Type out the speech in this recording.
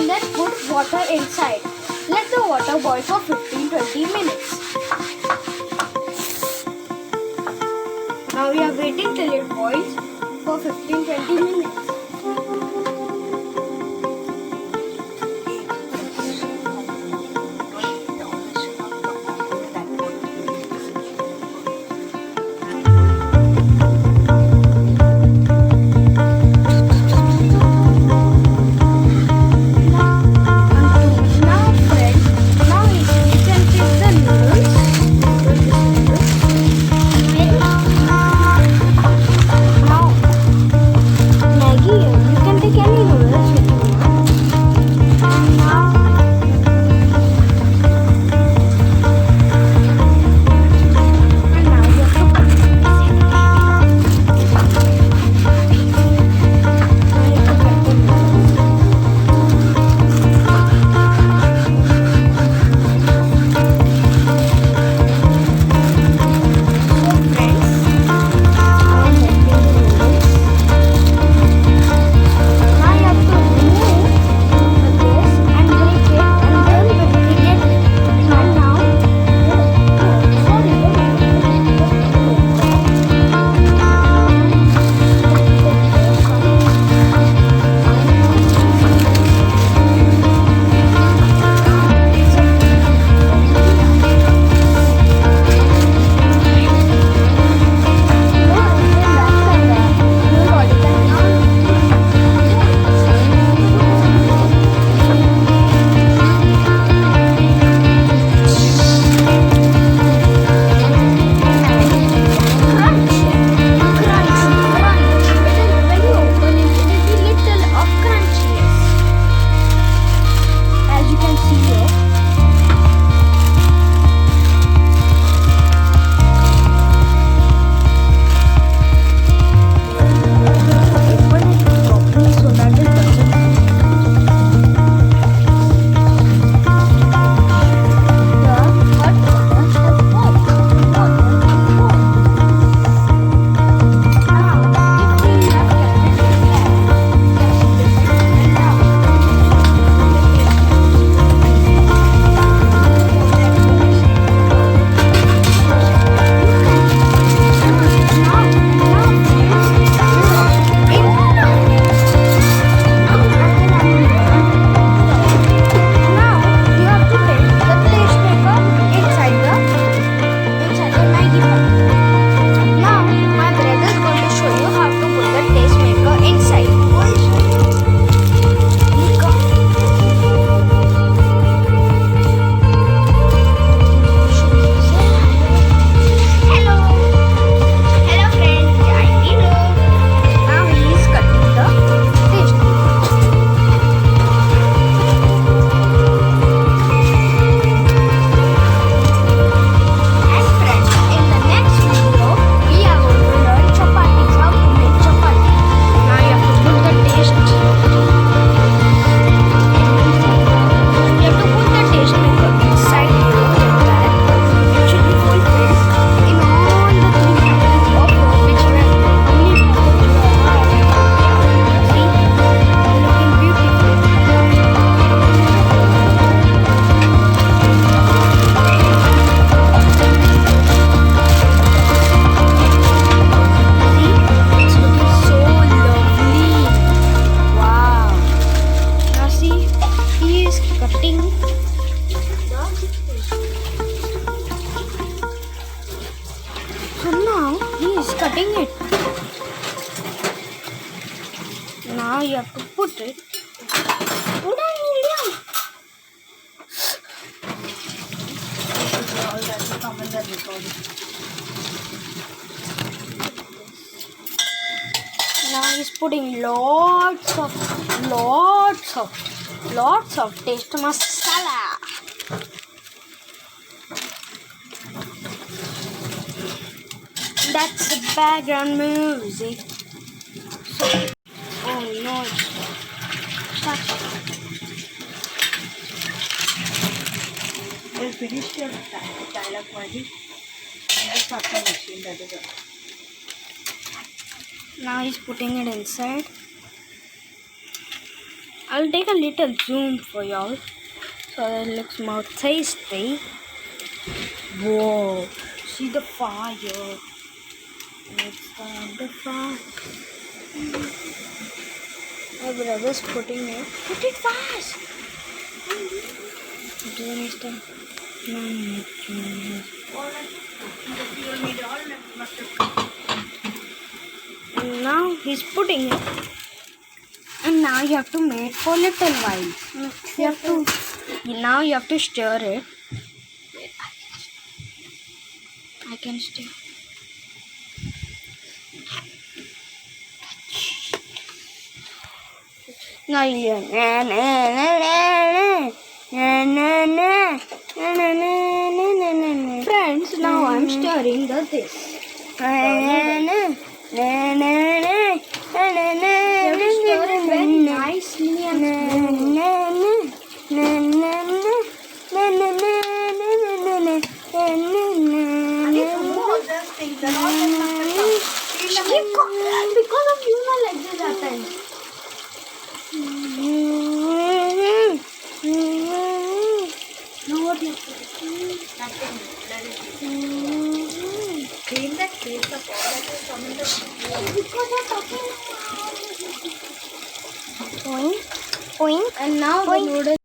and then put water inside. Let the water boil for 15-20 minutes. Now we are waiting till it boils for 15-20 minutes. cutting it. Now you have to put it. Put on medium. All that will come in the recording. Now he's putting lots of taste masala. That's the background music. So, oh no, stop. We'll finish your dialogue, Maggie. I'll start the machine. That is all. Now he's putting it inside. I'll take a little zoom for y'all so that it looks more tasty. Whoa! See the fire. Let's start the fire. My brother's putting it. Put it fast! And now he's putting it. And now you have to wait for a little while. Now you have to stir it. Wait, I can stir. Now you friends, now I'm stirring this. You have to stir it very nicely and because of you, my like this happens. No, what you Nothing. Let it be. Clean that place up. All that is coming Because I'm talking. Point. And now the noodles.